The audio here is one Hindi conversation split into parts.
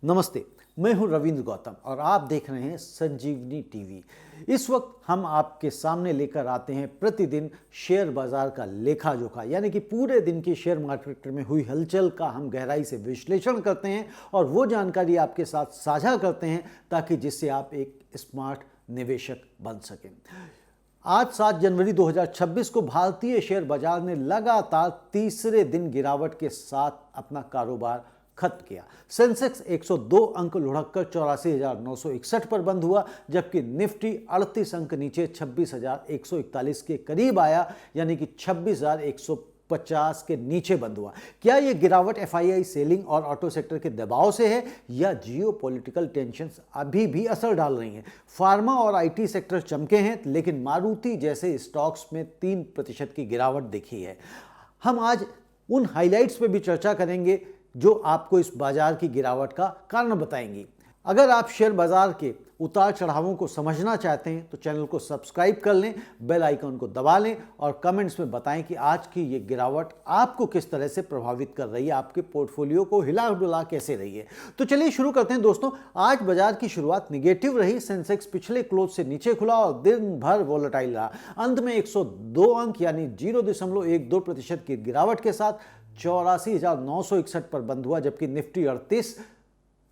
नमस्ते, मैं हूं रविंद्र गौतम और आप देख रहे हैं संजीवनी टीवी। इस वक्त हम आपके सामने लेकर आते हैं प्रतिदिन शेयर बाजार का लेखा जोखा, यानी कि पूरे दिन की शेयर मार्केट में हुई हलचल का हम गहराई से विश्लेषण करते हैं और वो जानकारी आपके साथ साझा करते हैं ताकि जिससे आप एक स्मार्ट निवेशक बन सकें। आज 7 जनवरी 2026 को भारतीय शेयर बाजार ने लगातार तीसरे दिन गिरावट के साथ अपना कारोबार खत्म किया। सेंसेक्स 102 अंक लुढ़ककर 84,961 पर बंद हुआ, जबकि निफ्टी 38 अंक नीचे 26,141 के करीब आया, यानी कि 26,150 के नीचे बंद हुआ। क्या यह गिरावट एफआईआई सेलिंग और ऑटो सेक्टर के दबाव से है या जियोपॉलिटिकल टेंशंस अभी भी असर डाल रही हैं? फार्मा और आईटी सेक्टर चमके हैं, लेकिन मारुति जैसे स्टॉक्स में 3% की गिरावट दिखी है। हम आज उन हाइलाइट्स पे भी चर्चा करेंगे जो आपको इस बाजार की गिरावट का कारण बताएंगी। अगर आप शेयर बाजार के उतार चढ़ावों को समझना चाहते हैं तो चैनल को सब्सक्राइब कर लें, बेल आइकन को दबा लें और कमेंट्स में बताएं कि आज की ये गिरावट आपको किस तरह से प्रभावित कर रही है, आपके पोर्टफोलियो को हिला डुला कैसे रही है। तो चलिए शुरू करते हैं दोस्तों। आज बाजार की शुरुआत निगेटिव रही। सेंसेक्स पिछले क्लोज से नीचे खुला और दिन भर वोलेटाइल रहा। अंत में 102 अंक यानी 0.12% की गिरावट के साथ 84,961 पर बंद हुआ, जबकि निफ्टी 38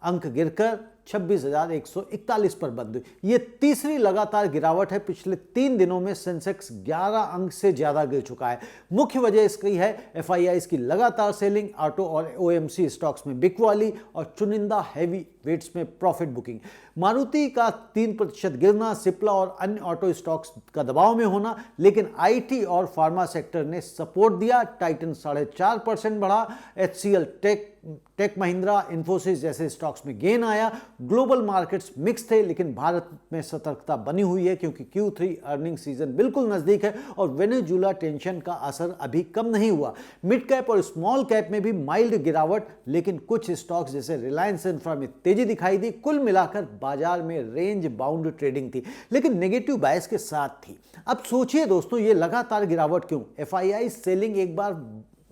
अंक गिरकर 26,141 पर बंद हुई। ये तीसरी लगातार गिरावट है। पिछले 3 दिनों में सेंसेक्स 11 अंक से ज्यादा गिर चुका है। मुख्य वजह इसकी है एफआईआई की लगातार सेलिंग, ऑटो और ओएमसी स्टॉक्स में बिकवाली और चुनिंदा हैवी वेट्स में प्रॉफिट बुकिंग। मारुति का 3% गिरना, सिप्ला और अन्य ऑटो स्टॉक्स का दबाव में होना, लेकिन आईटी और फार्मा सेक्टर ने सपोर्ट दिया। टाइटन 4.5% बढ़ा। एचसीएल, टेक महिंद्रा, इन्फोसिस जैसे स्टॉक्स में गेन आया। ग्लोबल मार्केट्स मिक्स थे, लेकिन भारत में सतर्कता बनी हुई है क्योंकि Q3 अर्निंग सीजन बिल्कुल नजदीक है और वेनेजुएला टेंशन का असर अभी कम नहीं हुआ। मिड कैप और स्मॉल कैप में भी माइल्ड गिरावट, लेकिन कुछ स्टॉक्स जैसे रिलायंस इंफ्रा में तेजी दिखाई दी। कुल मिलाकर बाजार में रेंज बाउंड ट्रेडिंग थी, लेकिन नेगेटिव बायस के साथ थी। अब सोचिए दोस्तों, ये लगातार गिरावट क्यों? एफआईआई सेलिंग एक बार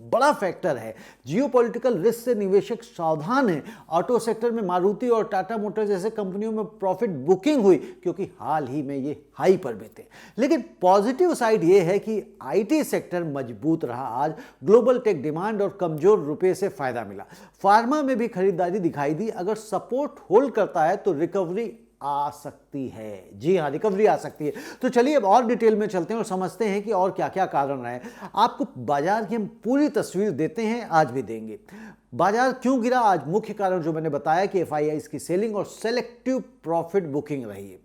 बड़ा फैक्टर है। जियोपॉलिटिकल रिस्क से निवेशक सावधान हैं। ऑटो सेक्टर में मारुति और टाटा मोटर्स जैसे कंपनियों में प्रॉफिट बुकिंग हुई क्योंकि हाल ही में ये हाई पर भी थे। लेकिन पॉजिटिव साइड ये है कि आईटी सेक्टर मजबूत रहा। आज ग्लोबल टेक डिमांड और कमजोर रुपए से फायदा मिला। फार्मा में भी खरीदारी दिखाई दी। अगर सपोर्ट होल्ड करता है तो रिकवरी आ सकती है। जी हाँ, रिकवरी आ सकती है। तो चलिए अब और डिटेल में चलते हैं और समझते हैं कि और क्या क्या कारण रहे। आपको बाजार की हम पूरी तस्वीर देते हैं, आज भी देंगे। बाजार क्यों गिरा? आज मुख्य कारण जो मैंने बताया कि एफआईआई की सेलिंग और सेलेक्टिव प्रॉफिट बुकिंग रही है।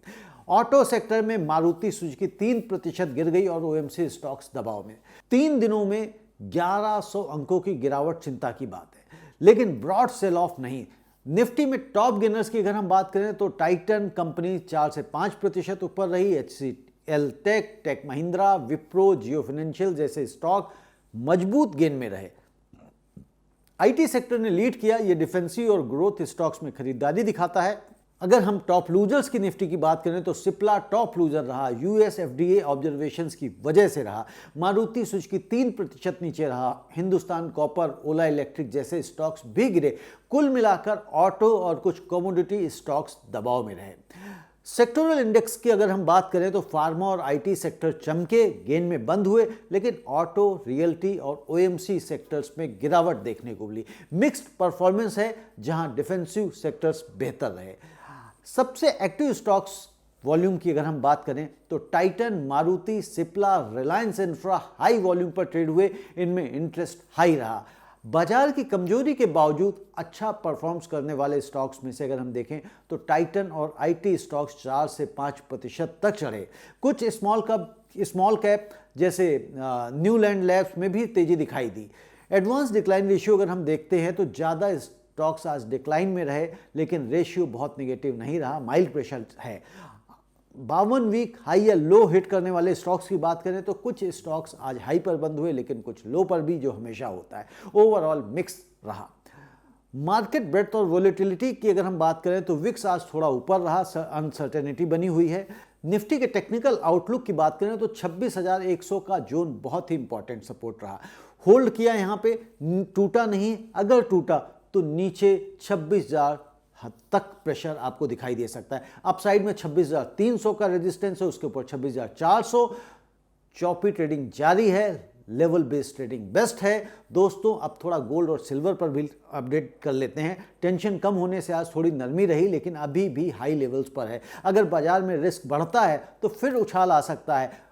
ऑटो सेक्टर में मारुति सुजुकी 3% गिर गई और ओएमसी स्टॉक्स दबाव में। 3 दिनों में 1100 अंकों की गिरावट चिंता की बात है, लेकिन ब्रॉड सेल ऑफ नहीं। निफ्टी में टॉप गेनर्स की अगर हम बात करें तो टाइटन कंपनी 4 से 5% ऊपर रही। एचसीएल, टेक महिंद्रा, विप्रो, जियो फाइनेंशियल जैसे स्टॉक मजबूत गेन में रहे। आईटी सेक्टर ने लीड किया। ये डिफेंसिव और ग्रोथ स्टॉक्स में खरीदारी दिखाता है। अगर हम टॉप लूजर्स की निफ्टी की बात करें तो सिप्ला टॉप लूजर रहा। यूएस एफडीए ऑब्जर्वेशंस की वजह से रहा। मारुति सुजुकी 3% नीचे रहा। हिंदुस्तान कॉपर, ओला इलेक्ट्रिक जैसे स्टॉक्स भी गिरे। कुल मिलाकर ऑटो और कुछ कमोडिटी स्टॉक्स दबाव में रहे। सेक्टोरल इंडेक्स की अगर हम बात करें तो फार्मा और आईटी सेक्टर चमके, गेन में बंद हुए, लेकिन ऑटो, रियल्टी और ओएमसी सेक्टर्स में गिरावट देखने को मिली। मिक्स्ड परफॉर्मेंस है, जहां डिफेंसिव सेक्टर्स बेहतर रहे। सबसे एक्टिव स्टॉक्स वॉल्यूम की अगर हम बात करें तो Titan, Maruti, Cipla, Reliance infra high volume पर ट्रेड हुए। इनमें इंटरेस्ट हाई रहा। बाजार की कमजोरी के बावजूद अच्छा परफॉर्म्स करने वाले स्टॉक्स में से अगर हम देखें तो टाइटन और आईटी स्टॉक्स 4 से 5% तक चढ़े। कुछ स्मॉल कैप जैसे न्यूलैंड लैब्स में भी तेजी दिखाई दी। एडवांस डिक्लाइन रेशियो अगर हम देखते हैं तो ज़्यादा स्टॉक्स आज डिक्लाइन में रहे, लेकिन रेशियो बहुत नेगेटिव नहीं रहा, माइल्ड प्रेशर है। 52 वीक हाई या लो हिट करने वाले स्टॉक्स की बात करें तो कुछ स्टॉक्स आज हाई पर बंद हुए, लेकिन कुछ लो पर भी, जो हमेशा होता है। ओवरऑल मिक्स रहा। मार्केट ब्रेड्थ और वोलेटिलिटी की अगर हम बात करें तो विक्स आज थोड़ा ऊपर रहा, अनसर्टेनिटी बनी हुई है। निफ्टी के टेक्निकल आउटलुक की बात करें तो 26,100 का जोन बहुत ही इंपॉर्टेंट सपोर्ट रहा। होल्ड किया, यहाँ पे टूटा नहीं। अगर टूटा तो नीचे 26,000 हद तक प्रेशर आपको दिखाई दे सकता है। अपसाइड में 26,300 का रेजिस्टेंस है, उसके ऊपर 26,400। चौपी ट्रेडिंग जारी है, लेवल बेस्ड ट्रेडिंग बेस्ट है। दोस्तों अब थोड़ा गोल्ड और सिल्वर पर भी अपडेट कर लेते हैं। टेंशन कम होने से आज थोड़ी नरमी रही, लेकिन अभी भी हाई लेवल्स पर है। अगर बाजार में रिस्क बढ़ता है तो फिर उछाल आ सकता है।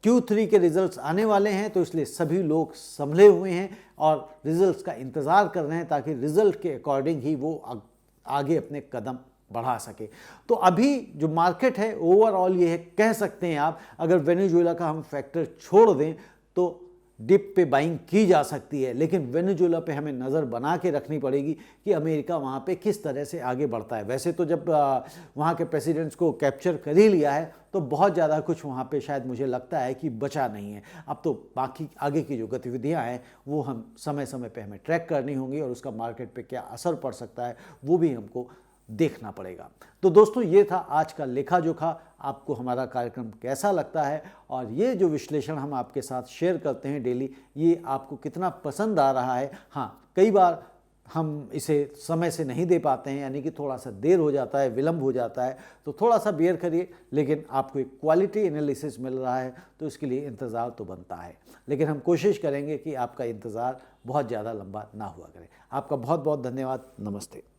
Q3 के रिजल्ट्स आने वाले हैं, तो इसलिए सभी लोग संभले हुए हैं और रिजल्ट्स का इंतज़ार कर रहे हैं, ताकि रिजल्ट के अकॉर्डिंग ही वो आगे अपने कदम बढ़ा सके। तो अभी जो मार्केट है ओवरऑल ये है, कह सकते हैं आप, अगर वेनेजुएला का हम फैक्टर छोड़ दें तो डिप पे बाइंग की जा सकती है, लेकिन वेनेजुएला पे हमें नज़र बना के रखनी पड़ेगी कि अमेरिका वहाँ पे किस तरह से आगे बढ़ता है। वैसे तो जब वहाँ के प्रेसिडेंट्स को कैप्चर कर ही लिया है तो बहुत ज़्यादा कुछ वहाँ पे शायद मुझे लगता है कि बचा नहीं है। अब तो बाकी आगे की जो गतिविधियाँ हैं वो हम समय समय पे हमें ट्रैक करनी होंगी, और उसका मार्केट पे क्या असर पड़ सकता है वो भी हमको देखना पड़ेगा। तो दोस्तों ये था आज का लेखा जोखा। आपको हमारा कार्यक्रम कैसा लगता है, और ये जो विश्लेषण हम आपके साथ शेयर करते हैं डेली, ये आपको कितना पसंद आ रहा है। हाँ, कई बार हम इसे समय से नहीं दे पाते हैं, यानी कि थोड़ा सा देर हो जाता है, विलंब हो जाता है, तो थोड़ा सा बेयर करिए, लेकिन आपको एक क्वालिटी एनालिसिस मिल रहा है तो इसके लिए इंतज़ार तो बनता है। लेकिन हम कोशिश करेंगे कि आपका इंतज़ार बहुत ज़्यादा लंबा ना हुआ करे। आपका बहुत बहुत धन्यवाद। नमस्ते।